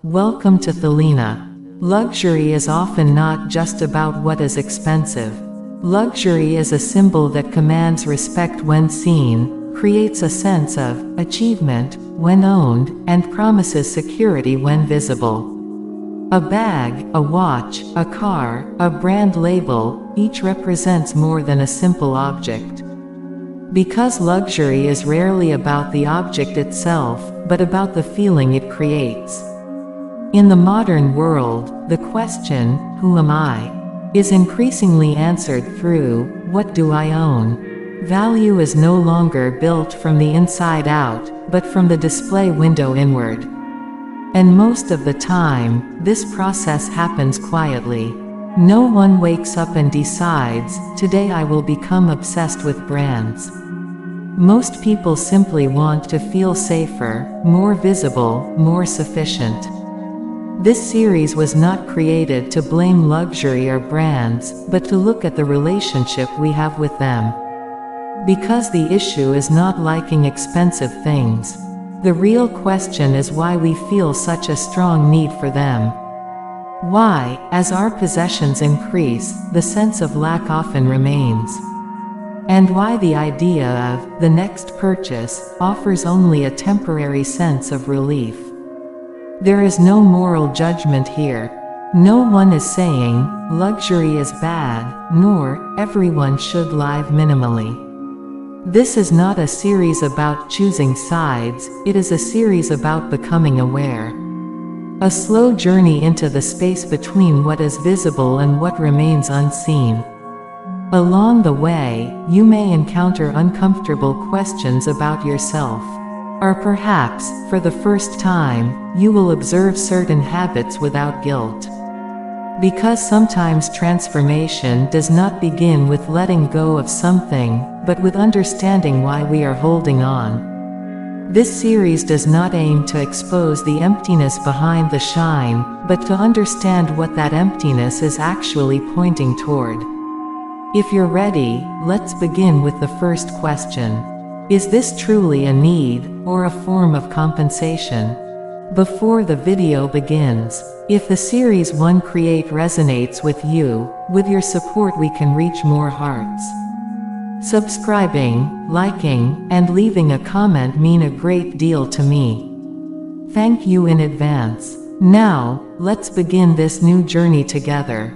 welcome to Thalina. Luxury is often not just about what is expensive. Luxury is a symbol that commands respect when seen, creates a sense of achievement when owned, and promises security when visible. A bag, a watch, a car, a brand label, each represents more than a simple object. Because luxury is rarely about the object itself, but about the feeling it creates. In the modern world, the question, "Who am I?" is increasingly answered through, "What do I own?" Value is no longer built from the inside out, but from the display window inward. And most of the time, this process happens quietly. No one wakes up and decides, "Today I will become obsessed with brands." Most people simply want to feel safer, more visible, more sufficient. This series was not created to blame luxury or brands, but to look at the relationship we have with them. Because the issue is not liking expensive things. The real question is why we feel such a strong need for them. Why, as our possessions increase, the sense of lack often remains. And why the idea of the next purchase offers only a temporary sense of relief. There is no moral judgment here. No one is saying luxury is bad, nor everyone should live minimally. This is not a series about choosing sides, it is a series about becoming aware. A slow journey into the space between what is visible and what remains unseen. Along the way, you may encounter uncomfortable questions about yourself. Or perhaps, for the first time, you will observe certain habits without guilt. Because sometimes transformation does not begin with letting go of something, but with understanding why we are holding on. This series does not aim to expose the emptiness behind the shine, but to understand what that emptiness is actually pointing toward. If you're ready, let's begin with the first question. Is this truly a need, or a form of compensation? Before the video begins, if the Series 1 Create resonates with you, with your support we can reach more hearts. Subscribing, liking, and leaving a comment mean a great deal to me. Thank you in advance. Now, let's begin this new journey together.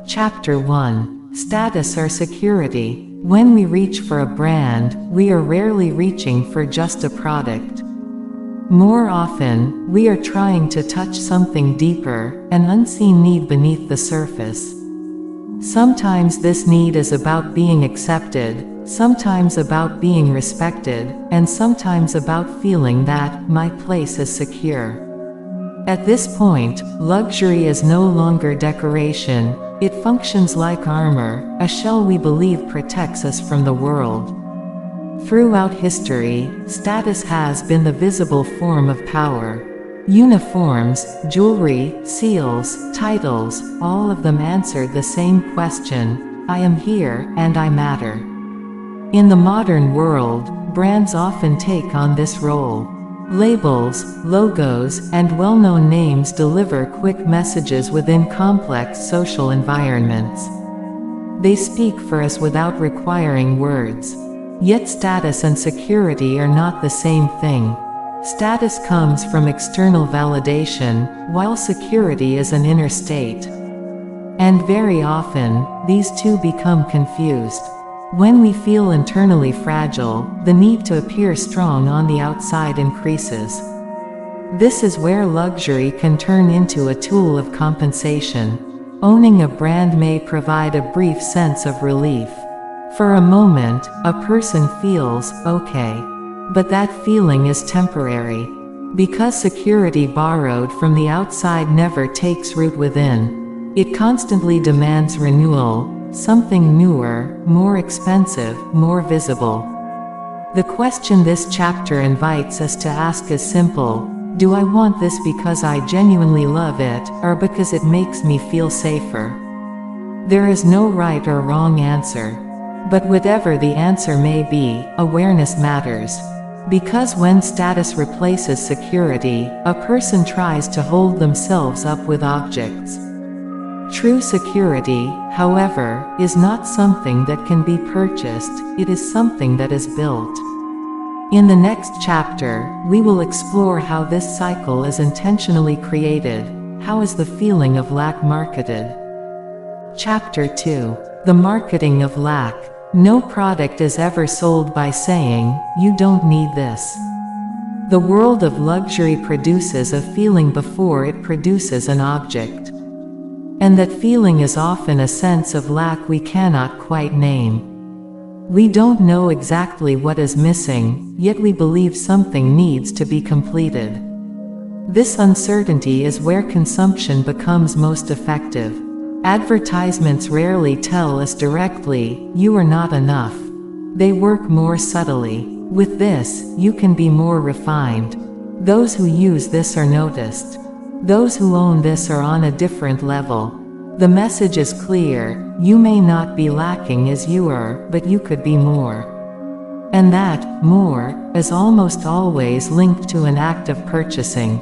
Chapter 1. Status or security. When we reach for a brand, we are rarely reaching for just a product. More often, we are trying to touch something deeper, an unseen need beneath the surface. Sometimes this need is about being accepted, sometimes about being respected, and sometimes about feeling that my place is secure. At this point, luxury is no longer decoration, it functions like armor, a shell we believe protects us from the world. Throughout history, status has been the visible form of power. Uniforms, jewelry, seals, titles, all of them answered the same question: I am here, and I matter. In the modern world, brands often take on this role. Labels, logos, and well-known names deliver quick messages within complex social environments. They speak for us without requiring words. Yet status and security are not the same thing. Status comes from external validation, while security is an inner state. And very often, these two become confused. When we feel internally fragile, the need to appear strong on the outside increases. This is where luxury can turn into a tool of compensation. Owning a brand may provide a brief sense of relief. For a moment, a person feels okay. But that feeling is temporary. Because security borrowed from the outside never takes root within. It constantly demands renewal, something newer, more expensive, more visible. The question this chapter invites us to ask is simple: do I want this because I genuinely love it, or because it makes me feel safer? There is no right or wrong answer. But whatever the answer may be, awareness matters. Because when status replaces security, a person tries to hold themselves up with objects. True security, however, is not something that can be purchased, it is something that is built. In the next chapter, we will explore how this cycle is intentionally created. How is the feeling of lack marketed? Chapter 2. The marketing of lack. No product is ever sold by saying, "You don't need this." The world of luxury produces a feeling before it produces an object. And that feeling is often a sense of lack we cannot quite name. We don't know exactly what is missing, yet we believe something needs to be completed. This uncertainty is where consumption becomes most effective. Advertisements rarely tell us directly, "You are not enough." They work more subtly. With this, you can be more refined. Those who use this are noticed. Those who own this are on a different level. The message is clear: you may not be lacking as you are, but you could be more. And that more is almost always linked to an act of purchasing.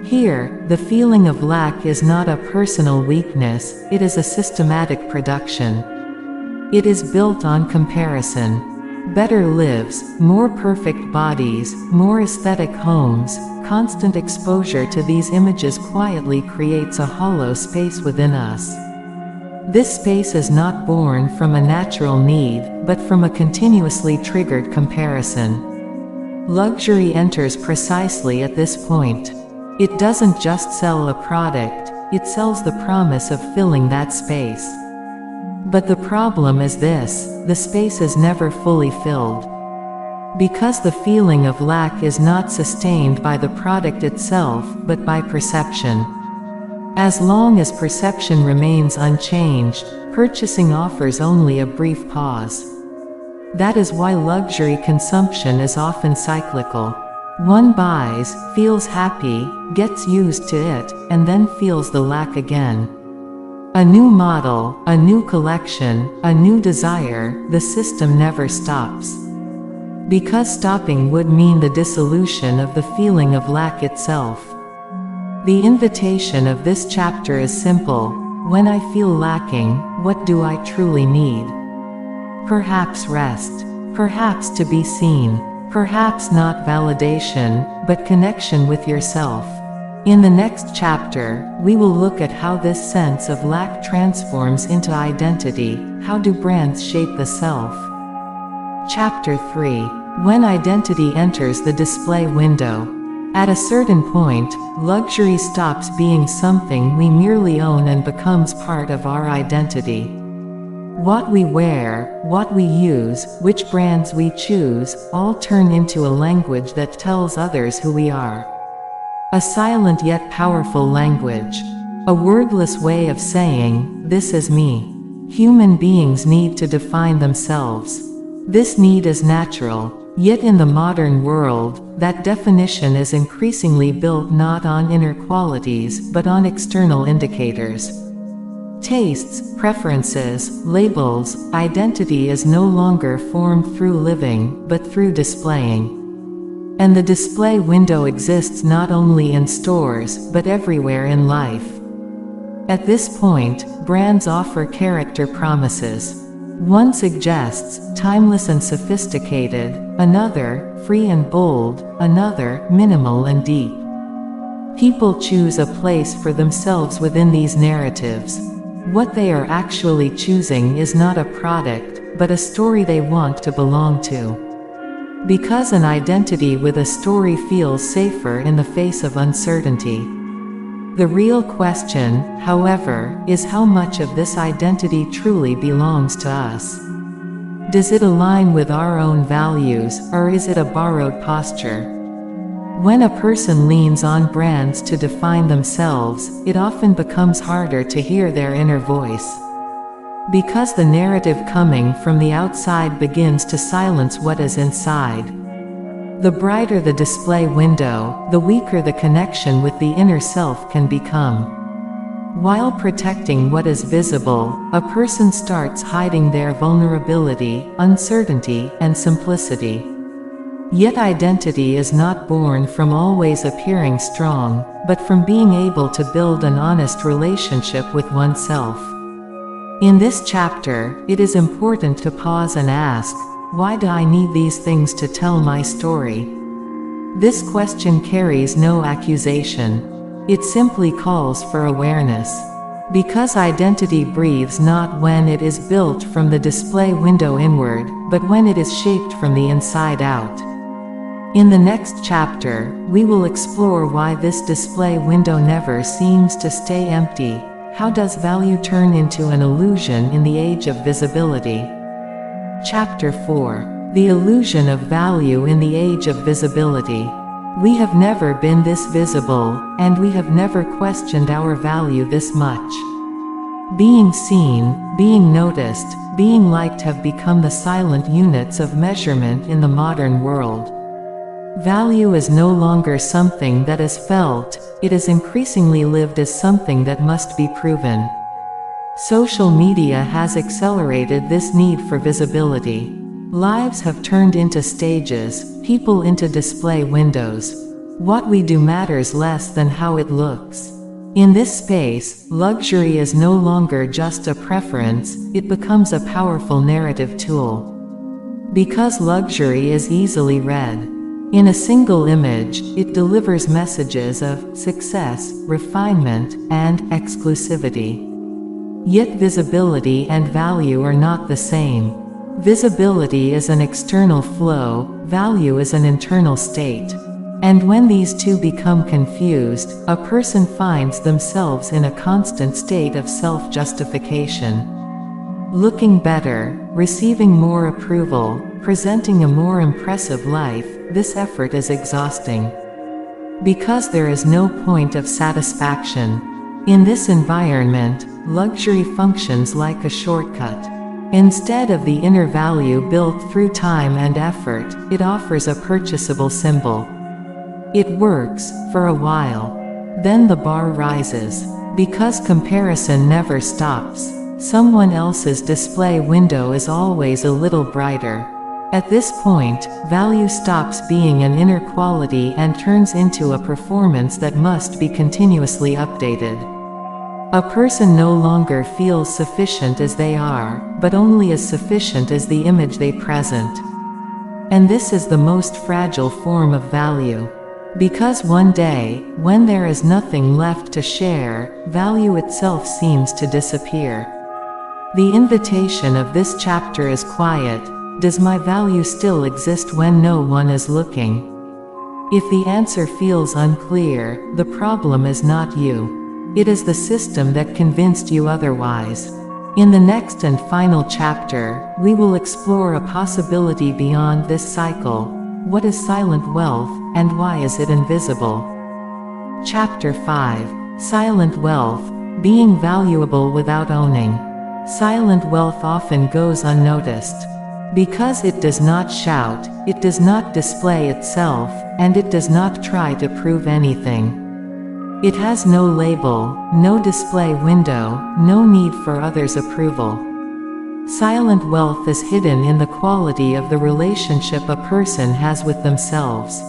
Here, the feeling of lack is not a personal weakness, it is a systematic production. It is built on comparison. Better lives, more perfect bodies, more aesthetic homes. Constant exposure to these images quietly creates a hollow space within us. This space is not born from a natural need, but from a continuously triggered comparison. Luxury enters precisely at this point. It doesn't just sell a product, it sells the promise of filling that space. But the problem is this: the space is never fully filled. Because the feeling of lack is not sustained by the product itself, but by perception. As long as perception remains unchanged, purchasing offers only a brief pause. That is why luxury consumption is often cyclical. One buys, feels happy, gets used to it, and then feels the lack again. A new model, a new collection, a new desire, the system never stops. Because stopping would mean the dissolution of the feeling of lack itself. The invitation of this chapter is simple: when I feel lacking, what do I truly need? Perhaps rest. Perhaps to be seen. Perhaps not validation, but connection with yourself. In the next chapter, we will look at how this sense of lack transforms into identity. How do brands shape the self? Chapter 3. When identity enters the display window. At a certain point, luxury stops being something we merely own and becomes part of our identity. What we wear, what we use, which brands we choose, all turn into a language that tells others who we are. A silent yet powerful language. A wordless way of saying, "This is me." Human beings need to define themselves. This need is natural, yet in the modern world, that definition is increasingly built not on inner qualities but on external indicators. Tastes, preferences, labels. Identity is no longer formed through living, but through displaying. And the display window exists not only in stores, but everywhere in life. At this point, brands offer character promises. One suggests, timeless and sophisticated; another, free and bold; another, minimal and deep. People choose a place for themselves within these narratives. What they are actually choosing is not a product, but a story they want to belong to. Because an identity with a story feels safer in the face of uncertainty. The real question, however, is how much of this identity truly belongs to us. Does it align with our own values, or is it a borrowed posture? When a person leans on brands to define themselves, it often becomes harder to hear their inner voice. Because the narrative coming from the outside begins to silence what is inside. The brighter the display window, the weaker the connection with the inner self can become. While protecting what is visible, a person starts hiding their vulnerability, uncertainty, and simplicity. Yet identity is not born from always appearing strong, but from being able to build an honest relationship with oneself. In this chapter, it is important to pause and ask, why do I need these things to tell my story? This question carries no accusation. It simply calls for awareness. Because identity breathes not when it is built from the display window inward, but when it is shaped from the inside out. In the next chapter, we will explore why this display window never seems to stay empty. How does value turn into an illusion in the age of visibility? Chapter 4. The illusion of value in the age of visibility. We have never been this visible, and we have never questioned our value this much. Being seen, being noticed, being liked have become the silent units of measurement in the modern world. Value is no longer something that is felt, it is increasingly lived as something that must be proven. Social media has accelerated this need for visibility. Lives have turned into stages, people into display windows. What we do matters less than how it looks. In this space, luxury is no longer just a preference, it becomes a powerful narrative tool. Because luxury is easily read. In a single image, it delivers messages of success, refinement, and exclusivity. Yet visibility and value are not the same. Visibility is an external flow, value is an internal state. And when these two become confused, a person finds themselves in a constant state of self-justification. Looking better, receiving more approval, presenting a more impressive life, this effort is exhausting. Because there is no point of satisfaction. In this environment, luxury functions like a shortcut. Instead of the inner value built through time and effort, it offers a purchasable symbol. It works, for a while. Then the bar rises. Because comparison never stops. Someone else's display window is always a little brighter. At this point, value stops being an inner quality and turns into a performance that must be continuously updated. A person no longer feels sufficient as they are, but only as sufficient as the image they present. And this is the most fragile form of value. Because one day, when there is nothing left to share, value itself seems to disappear. The invitation of this chapter is quiet. Does my value still exist when no one is looking? If the answer feels unclear, the problem is not you. It is the system that convinced you otherwise. In the next and final chapter, we will explore a possibility beyond this cycle. What is silent wealth, and why is it invisible? Chapter 5. Silent wealth, being valuable without owning. Silent wealth often goes unnoticed. Because it does not shout, it does not display itself, and it does not try to prove anything. It has no label, no display window, no need for others' approval. Silent wealth is hidden in the quality of the relationship a person has with themselves.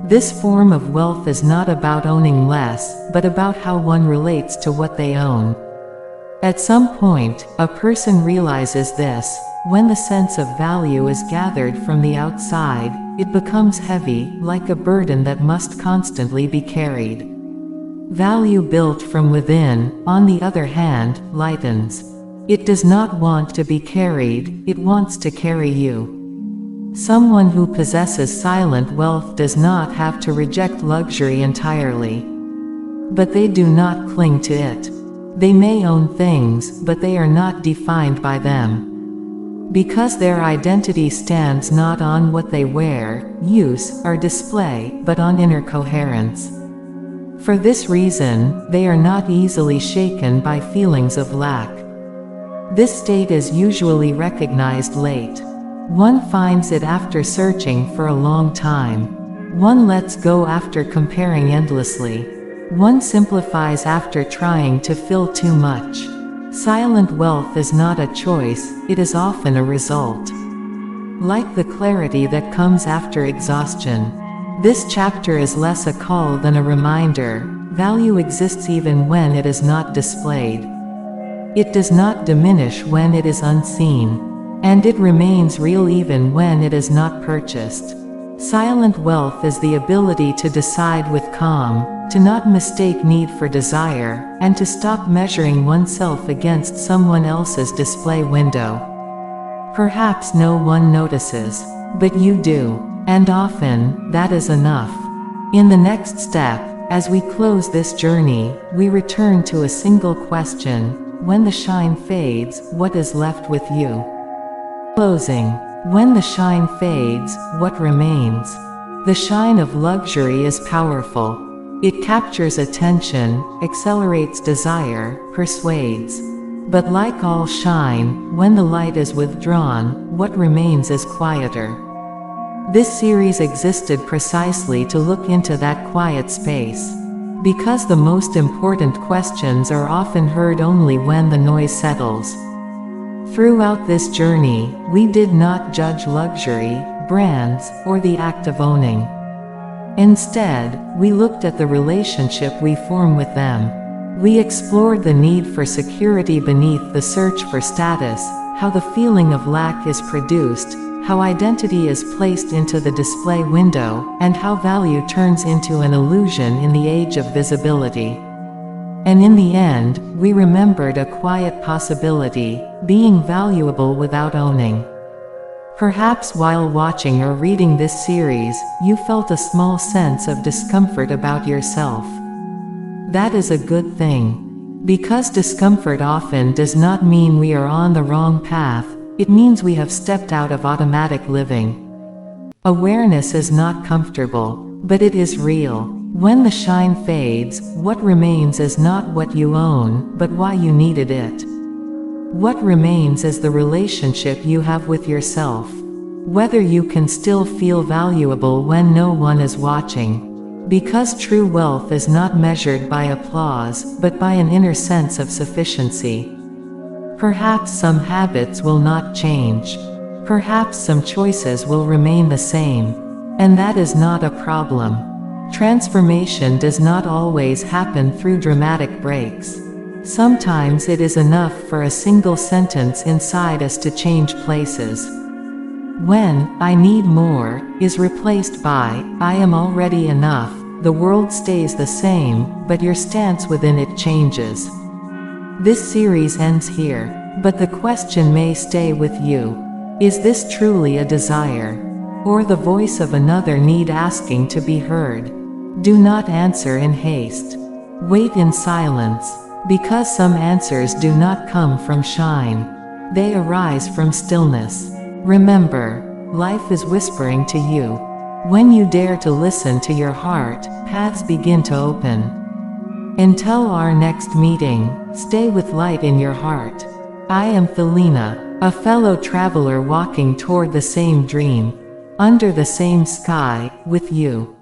This form of wealth is not about owning less, but about how one relates to what they own. At some point, a person realizes this. When the sense of value is gathered from the outside, it becomes heavy, like a burden that must constantly be carried. Value built from within, on the other hand, lightens. It does not want to be carried, it wants to carry you. Someone who possesses silent wealth does not have to reject luxury entirely. But they do not cling to it. They may own things, but they are not defined by them. Because their identity stands not on what they wear, use, or display, but on inner coherence. For this reason, they are not easily shaken by feelings of lack. This state is usually recognized late. One finds it after searching for a long time. One lets go after comparing endlessly. One simplifies after trying to fill too much. Silent wealth is not a choice, it is often a result. like the clarity that comes after exhaustion. This chapter is less a call than a reminder. Value exists even when it is not displayed. It does not diminish when it is unseen. And it remains real even when it is not purchased. Silent wealth is the ability to decide with calm, to not mistake need for desire, and to stop measuring oneself against someone else's display window. Perhaps no one notices, but you do, and often, that is enough. In the next step, as we close this journey, we return to a single question: when the shine fades, what is left with you? Closing. When the shine fades, what remains? The shine of luxury is powerful. It captures attention, accelerates desire, persuades. But like all shine, when the light is withdrawn, what remains is quieter. This series existed precisely to look into that quiet space. Because the most important questions are often heard only when the noise settles. Throughout this journey, we did not judge luxury, brands, or the act of owning. Instead, we looked at the relationship we form with them. We explored the need for security beneath the search for status, how the feeling of lack is produced, how identity is placed into the display window, and how value turns into an illusion in the age of visibility. And in the end, we remembered a quiet possibility: being valuable without owning. Perhaps while watching or reading this series, you felt a small sense of discomfort about yourself. That is a good thing. Because discomfort often does not mean we are on the wrong path, it means we have stepped out of automatic living. Awareness is not comfortable, but it is real. When the shine fades, what remains is not what you own, but why you needed it. What remains is the relationship you have with yourself. Whether you can still feel valuable when no one is watching. Because true wealth is not measured by applause, but by an inner sense of sufficiency. Perhaps some habits will not change. Perhaps some choices will remain the same. And that is not a problem. Transformation does not always happen through dramatic breaks. Sometimes it is enough for a single sentence inside us to change places. When "I need more" is replaced by "I am already enough," the world stays the same, but your stance within it changes. This series ends here, but the question may stay with you. Is this truly a desire? Or the voice of another need asking to be heard? Do not answer in haste. Wait in silence. Because some answers do not come from shine. They arise from stillness. Remember, life is whispering to you. When you dare to listen to your heart, paths begin to open. Until our next meeting, stay with light in your heart. I am Thalina, a fellow traveler walking toward the same dream. Under the same sky, with you.